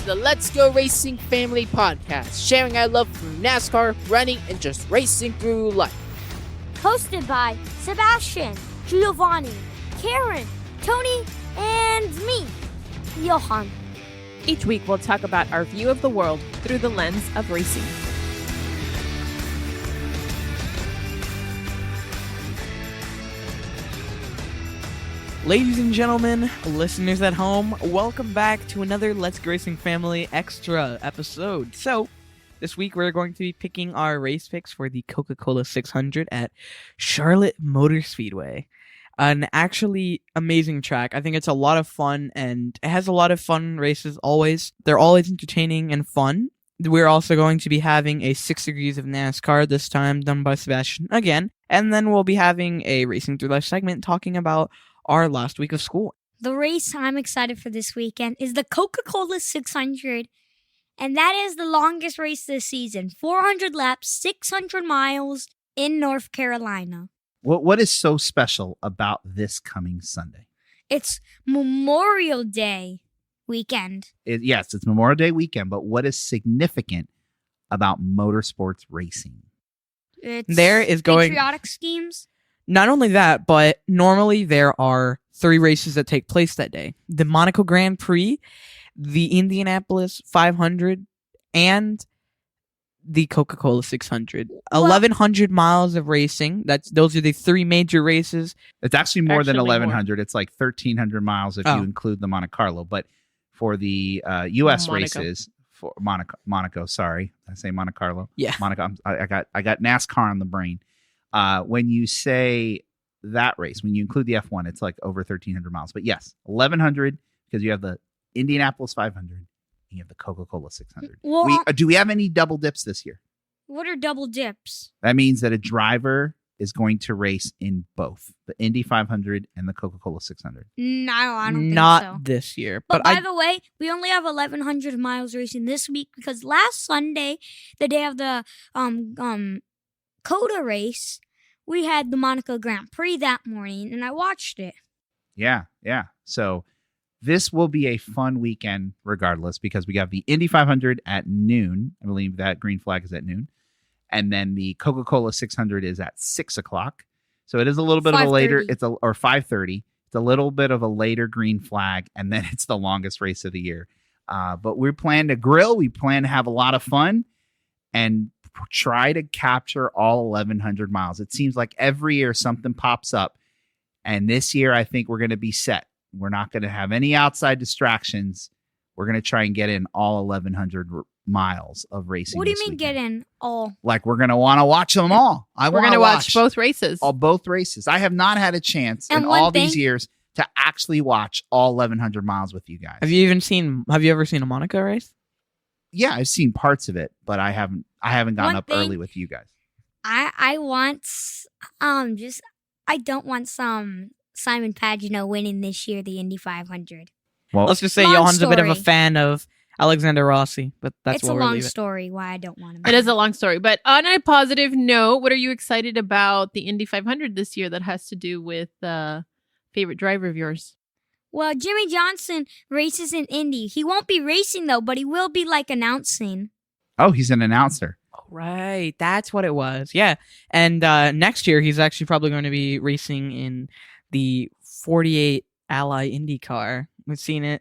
the Let's Go Racing Family podcast, sharing our love for NASCAR, running, and just racing through life. Hosted by Sebastian, Giovanni, Karen, Tony, and me, Johan. Each week we'll talk about our view of the world through the lens of racing. Ladies and gentlemen, listeners at home, welcome back to another Let's Go Racing Family Extra episode. So, this week we're going to be picking our race picks for the Coca Cola 600 at Charlotte Motor Speedway. An actually amazing track. I think it's a lot of fun, and it has a lot of fun races always. They're always entertaining and fun. We're also going to be having a 6 Degrees of NASCAR, this time done by Sebastian again. And then we'll be having a Racing Through Life segment talking about our last week of school. The race I'm excited for this weekend is the Coca Cola 600, and that is the longest race this season. 400 laps, 600 miles in North Carolina. What is so special about this coming Sunday? It's Memorial Day weekend. Yes, it's Memorial Day weekend, but what is significant about motorsports racing? It's There is going... patriotic schemes. Not only that, but normally there are 3 races that take place that day. The Monaco Grand Prix, the Indianapolis 500, and the Coca-Cola 600. 1,100 miles of racing. Those are the 3 major races. It's actually more than Actually 1,100. It's like 1,300 miles if you include the Monte Carlo. But for the U.S. Monaco. races, for Monaco, sorry. Did I say Monte Carlo? Yeah. Monaco. I got NASCAR on the brain. When you say that race, when you include the F1, it's like over 1,300 miles. But yes, 1,100 because you have the Indianapolis 500 and you have the Coca-Cola 600. Well, Do we have any double dips this year? what are double dips? That means that a driver is going to race in both the Indy 500 and the Coca-Cola 600. No, I don't think Not so. this year. But by the way, we only have 1,100 miles racing this week because last Sunday, the day of the COTA race, we had the Monaco Grand Prix that morning, and I watched it. Yeah. So this will be a fun weekend regardless because we got the Indy 500 at noon. I believe that green flag is at noon. And then the Coca-Cola 600 is at 6 o'clock. So it is a little bit of a later, 5:30. or 5:30. It's a little bit of a later green flag, and then it's the longest race of the year. But we plan to grill. We plan to have a lot of fun and try to capture all 1,100 miles. It seems like every year something pops up. And this year, I think we're going to be set. We're not going to have any outside distractions. We're going to try and get in all 1,100 miles of racing. What do you this mean weekend. get in all? Like we're going to want to watch them all. We're going to watch both races. both races. I have not had a chance And in one all these thing- years to actually watch all 1,100 miles with you guys. Have you ever seen a Monaco race? Yeah, I've seen parts of it, but I haven't gotten One up thing- early with you guys. I want I don't want some Simon Pagenaud winning this year the Indy 500. Well, Let's just say Long Johan's a bit of a story. fan of Alexander Rossi, but that's It's a where we'll long leave it. story why I don't want him. It is a long story. But on a positive note, what are you excited about the Indy 500 this year that has to do with favorite driver of yours? Well, Jimmy Johnson races in Indy. He won't be racing though, but he will be announcing. oh, he's an announcer. Oh, right, that's what it was. Yeah, and next year he's actually probably going to be racing in the 48 Ally IndyCar. We've seen it.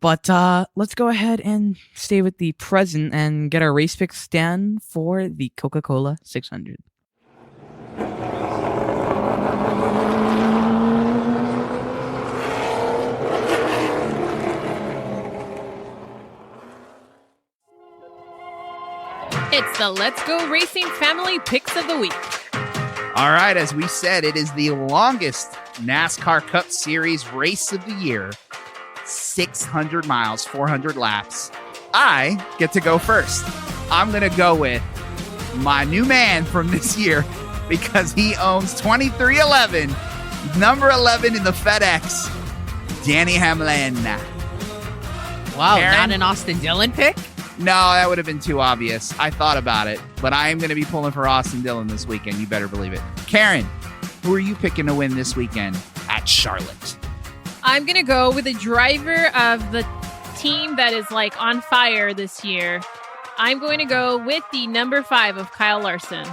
But let's go ahead and stay with the present and get our race picks done for the Coca-Cola 600. It's the Let's Go Racing Family Picks of the Week. All right, as we said, it is the longest NASCAR Cup Series race of the year. 600 miles, 400 laps. I get to go first. I'm going to go with my new man from this year because he owns 2311, number 11 in the FedEx, Danny Hamlin. Wow, Karen? not an Austin Dillon pick? No, that would have been too obvious. I thought about it, but I am going to be pulling for Austin Dillon this weekend. You better believe it. Karen, who are you picking to win this weekend at Charlotte? I'm going to go with the driver of the team that is like on fire this year. I'm going to go with the number 5 of Kyle Larson.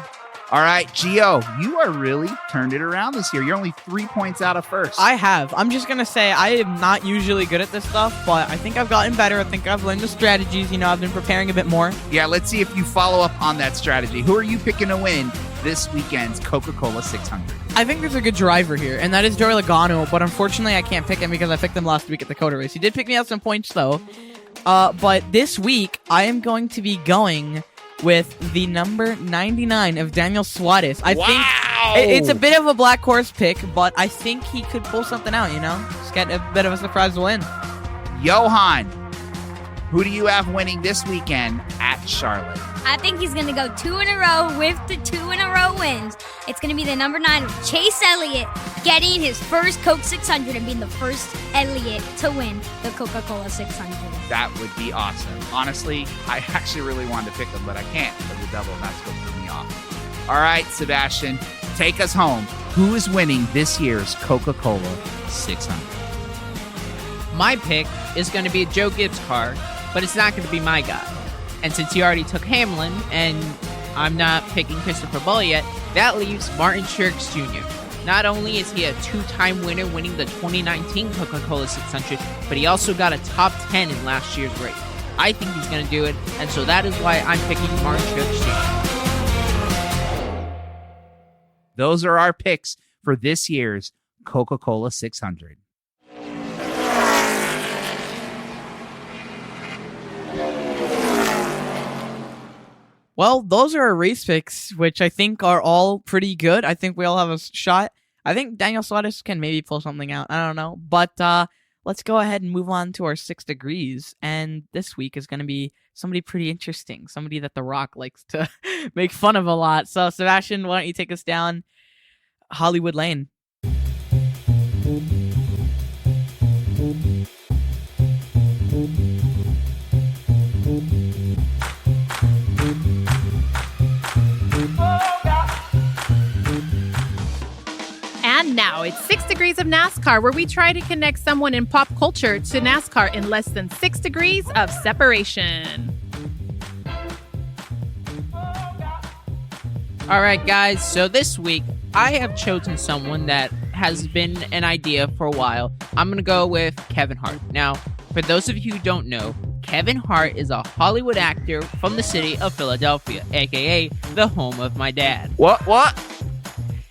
All right, Gio, you are really turned it around this year. You're only 3 points out of first. I have. I'm just going to say I am not usually good at this stuff, but I think I've gotten better. I think I've learned the strategies. I've been preparing a bit more. Yeah, let's see if you follow up on that strategy. Who are you picking to win this weekend's Coca Cola 600? I think there's a good driver here, and that is Joey Logano, but unfortunately I can't pick him because I picked him last week at the Coda race. He did pick me out some points, though. But this week, I am going to be going with the number 99 of Daniel Suarez. I think it's a bit of a black horse pick, but I think he could pull something out, Just get a bit of a surprise win. Johan, who do you have winning this weekend at Charlotte? I think he's going to go 2 in a row with the 2 in a row wins. It's going to be the number 9 of Chase Elliott getting his first Coke 600 and being the first Elliott to win the Coca-Cola 600. That would be awesome. Honestly, I actually really wanted to pick him, but I can't because the double that's going to throw me off. All right, Sebastian, take us home. Who is winning this year's Coca-Cola 600? My pick is going to be a Joe Gibbs car, but it's not going to be my guy. And since you already took Hamlin, and I'm not picking Christopher Ball yet, that leaves Martin Truex Jr. Not only is he a 2-time winner winning the 2019 Coca-Cola 600, but he also got a top 10 in last year's race. I think he's going to do it, and so that is why I'm picking Martin Truex Jr. Those are our picks for this year's Coca-Cola 600. Well, those are our race picks, which I think are all pretty good. I think we all have a shot. I think Daniel Suarez can maybe pull something out. I don't know. But let's go ahead and move on to our 6 degrees. And this week is going to be somebody pretty interesting. Somebody that The Rock likes to make fun of a lot. So, Sebastian, why don't you take us down Hollywood Lane? And now it's 6 Degrees of NASCAR, where we try to connect someone in pop culture to NASCAR in less than 6 degrees of separation. All right, guys, so this week I have chosen someone that has been an idea for a while. I'm going to go with Kevin Hart. Now, for those of you who don't know, Kevin Hart is a Hollywood actor from the city of Philadelphia, aka the home of my dad. What?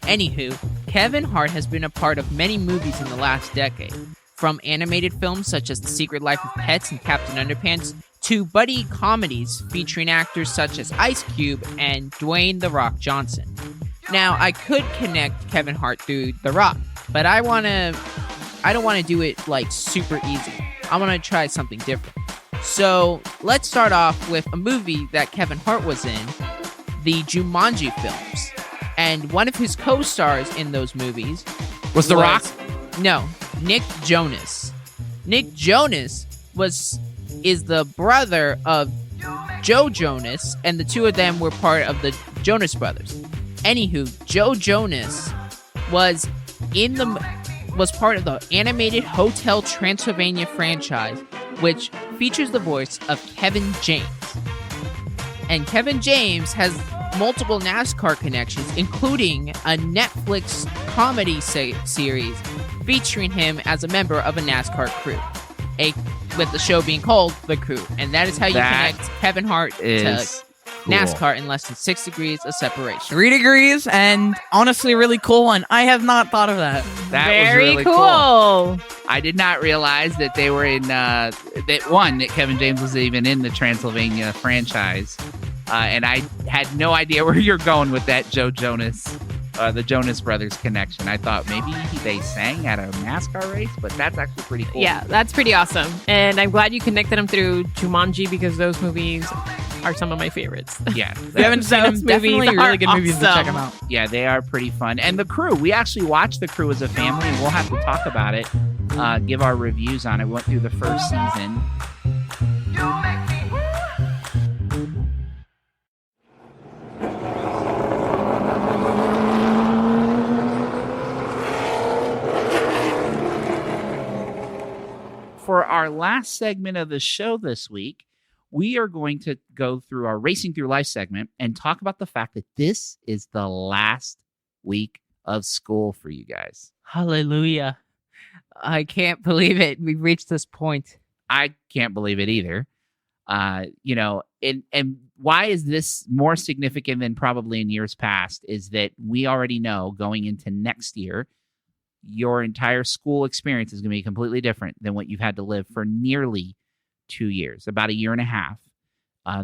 Anywho, Kevin Hart has been a part of many movies in the last decade, from animated films such as The Secret Life of Pets and Captain Underpants, to buddy comedies featuring actors such as Ice Cube and Dwayne "The Rock" Johnson. Now, I could connect Kevin Hart through The Rock, but I don't want to do it like super easy. I want to try something different. So, let's start off with a movie that Kevin Hart was in, the Jumanji films. And one of his co-stars in those movies Was The Rock? No, Nick Jonas. Nick Jonas is the brother of Joe Jonas, and the two of them were part of the Jonas Brothers. Anywho, Joe Jonas was part of the animated Hotel Transylvania franchise, which features the voice of Kevin James. And Kevin James has multiple NASCAR connections, including a Netflix comedy series featuring him as a member of a NASCAR crew, with the show being called The Crew. And that is how you connect Kevin Hart to NASCAR in less than 6 degrees of separation. 3 degrees, and honestly, really cool one. I have not thought of that. That Very was really cool. I did not realize that they were in that Kevin James was even in the Transylvania franchise. And I had no idea where you're going with that Joe Jonas, the Jonas Brothers connection. I thought maybe they sang at a NASCAR race, but that's actually pretty cool. Yeah, that's pretty awesome. And I'm glad you connected them through Jumanji, because those movies are some of my favorites. Yeah. If you haven't seen them, Those definitely movies really are good movies to check them awesome. out. Yeah, they are pretty fun. And The Crew, we actually watched The Crew as a family, and we'll have to talk about it, give our reviews on it. We went through the first season. For our last segment of the show this week, we are going to go through our Racing Through Life segment and talk about the fact that this is the last week of school for you guys. Hallelujah. I can't believe it. We've reached this point. I can't believe it either. And why is this more significant than probably in years past is that we already know going into next year, your entire school experience is going to be completely different than what you've had to live for nearly 2 years, about a year and a half,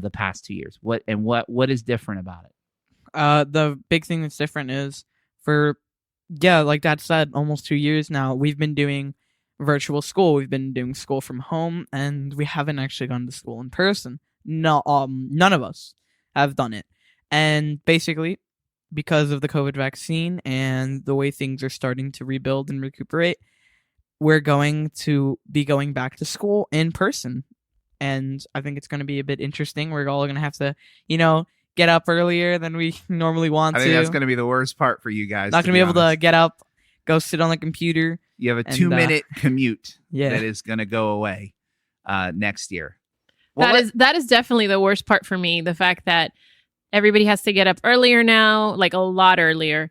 the past 2 years. What is different about it? The big thing that's different is like Dad said, almost 2 years now, we've been doing virtual school. We've been doing school from home, and we haven't actually gone to school in person. No, none of us have done it. And basically, because of the COVID vaccine and the way things are starting to rebuild and recuperate, we're going to be going back to school in person. And I think it's going to be a bit interesting. We're all going to have to, get up earlier than we normally want to. I think that's going to be the worst part for you guys. Not going to be able to get up, go sit on the computer. You have a 2-minute commute yeah. that is going to go away next year. That is definitely the worst part for me. The fact that everybody has to get up earlier now, like a lot earlier.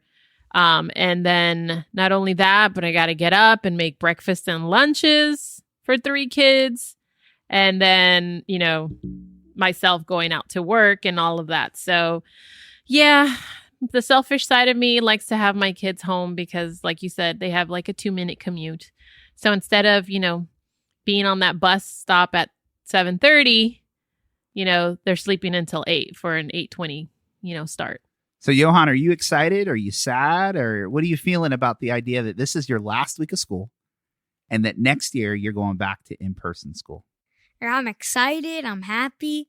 And then not only that, but I got to get up and make breakfast and lunches for 3 kids. And then, myself going out to work and all of that. So, yeah, the selfish side of me likes to have my kids home because, like you said, they have like a 2-minute commute. So instead of, being on that bus stop at 7:30, they're sleeping until 8 for an 8:20, start. So, Johan, are you excited? Are you sad? Or what are you feeling about the idea that this is your last week of school and that next year you're going back to in-person school? I'm excited. I'm happy.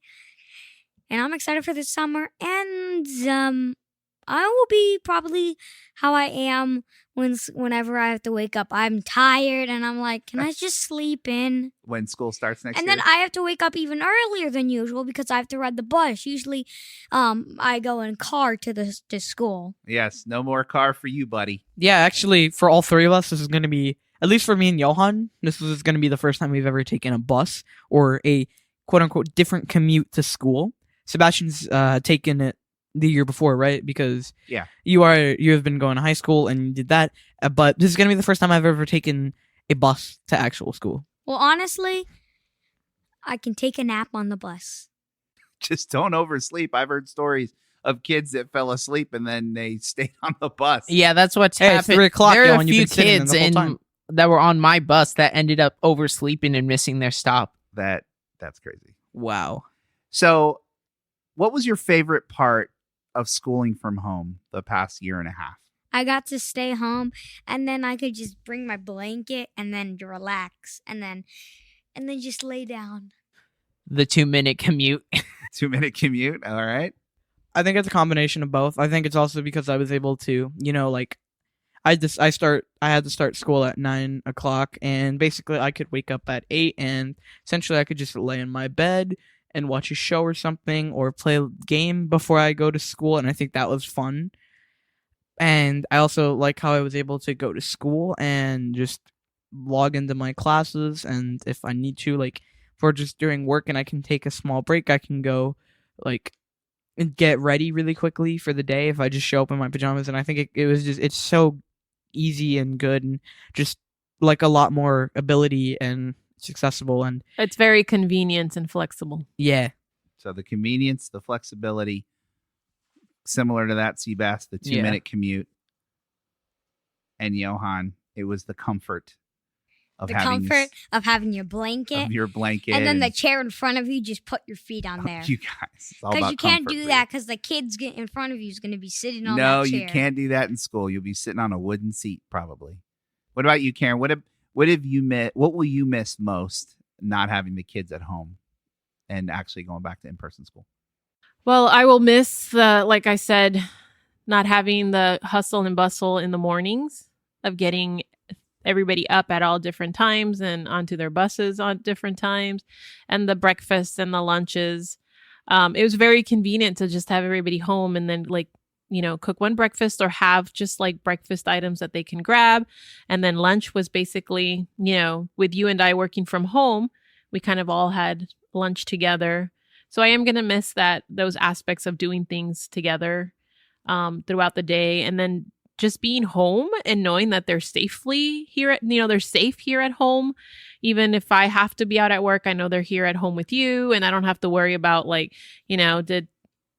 And I'm excited for this summer. And I will be probably how I am whenever I have to wake up. I'm tired and I'm like, can I just sleep in? When school starts next and year? And then I have to wake up even earlier than usual because I have to ride the bus. Usually I go in car to school. Yes, no more car for you, buddy. Yeah, actually, for all 3 of us, this is going to be, at least for me and Johan, this is going to be the first time we've ever taken a bus or a quote-unquote different commute to school. Sebastian's taken it the year before, right? Because you have been going to high school and you did that. But this is going to be the first time I've ever taken a bus to actual school. Well, honestly, I can take a nap on the bus. Just don't oversleep. I've heard stories of kids that fell asleep and then they stayed on the bus. Yeah, that's what's Hey, it's happened. 3 o'clock, There are a and you've few been sitting kids the whole time. that were on my bus that ended up oversleeping and missing their stop. That's crazy. Wow. So, what was your favorite part of schooling from home the past year and a half? I got to stay home, and then I could just bring my blanket and then relax, and then just lay down. The 2-minute commute. 2-minute commute. All right. I think it's a combination of both. I think it's also because I was able to, I had to start school at 9 o'clock, and basically I could wake up at 8, and essentially I could just lay in my bed and watch a show or something, or play a game before I go to school, and I think that was fun. And I also like how I was able to go to school and just log into my classes, and if I need to, like, for just doing work and I can take a small break, I can go, and get ready really quickly for the day if I just show up in my pajamas. And I think it's so easy and good, and just like a lot more ability, and it's accessible, and It's very convenient and flexible. yeah. So the convenience, the flexibility, similar to that, Seabass, the 2-minute commute. And Johan, it was the comfort of having your blanket. Of your blanket. And then the chair in front of you, just put your feet on there. You guys, it's all Because about you can't comfort do for that because the kids in front of you is going to be sitting on that No, chair. you can't do that in school. You'll be sitting on a wooden seat, probably. What about you, Karen? What have you met? What will you miss most not having the kids at home and actually going back to in-person school? Well, I will miss like I said, not having the hustle and bustle in the mornings of getting everybody up at all different times and onto their buses on different times, and the breakfasts and the lunches. It was very convenient to just have everybody home and then cook one breakfast or have just like breakfast items that they can grab. And then lunch was basically, with you and I working from home, we kind of all had lunch together. So I am going to miss those aspects of doing things together throughout the day. And then just being home and knowing that they're safely here they're safe here at home. Even if I have to be out at work, I know they're here at home with you, and I don't have to worry about did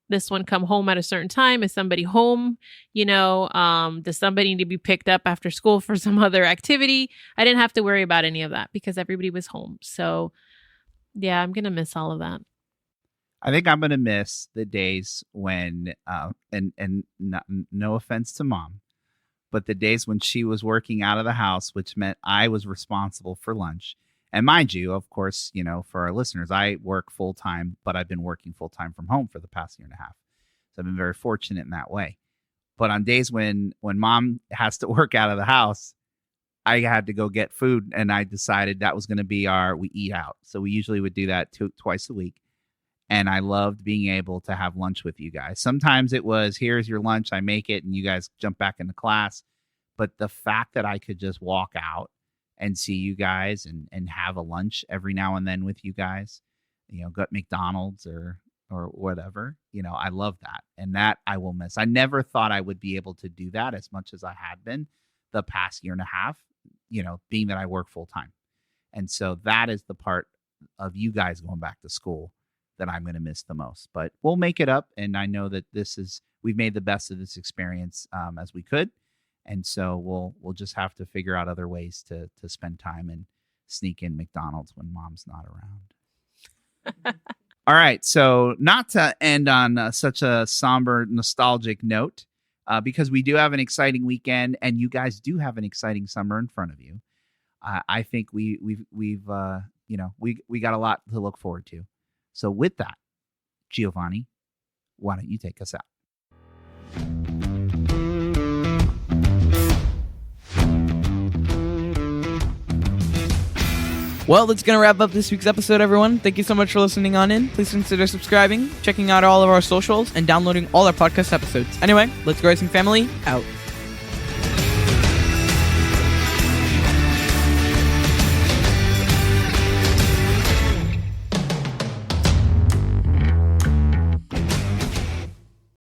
this one come home at a certain time? Is somebody home? Does somebody need to be picked up after school for some other activity? I didn't have to worry about any of that because everybody was home. So yeah, I'm going to miss all of that. I think I'm going to miss the days when, and no offense to Mom, but the days when she was working out of the house, which meant I was responsible for lunch. And mind you, of course, for our listeners, I work full time, but I've been working full time from home for the past year and a half. So I've been very fortunate in that way. But on days when Mom has to work out of the house, I had to go get food, and I decided that was going to be we eat out. So we usually would do that twice a week. And I loved being able to have lunch with you guys. Sometimes it was, here's your lunch, I make it, and you guys jump back into class. But the fact that I could just walk out and see you guys and have a lunch every now and then with you guys, go at McDonald's or whatever, I love that. And that I will miss. I never thought I would be able to do that as much as I had been the past year and a half, being that I work full time. And so that is the part of you guys going back to school that I'm going to miss the most. But we'll make it up. And I know that we've made the best of this experience as we could. And so we'll just have to figure out other ways to spend time and sneak in McDonald's when Mom's not around. All right. So not to end on such a somber, nostalgic note, because we do have an exciting weekend and you guys do have an exciting summer in front of you. I think we've got a lot to look forward to. So with that, Giovanni, why don't you take us out? Well, that's going to wrap up this week's episode, everyone. Thank you so much for listening on in. Please consider subscribing, checking out all of our socials, and downloading all our podcast episodes. Anyway, Let's Go Racing Family, out.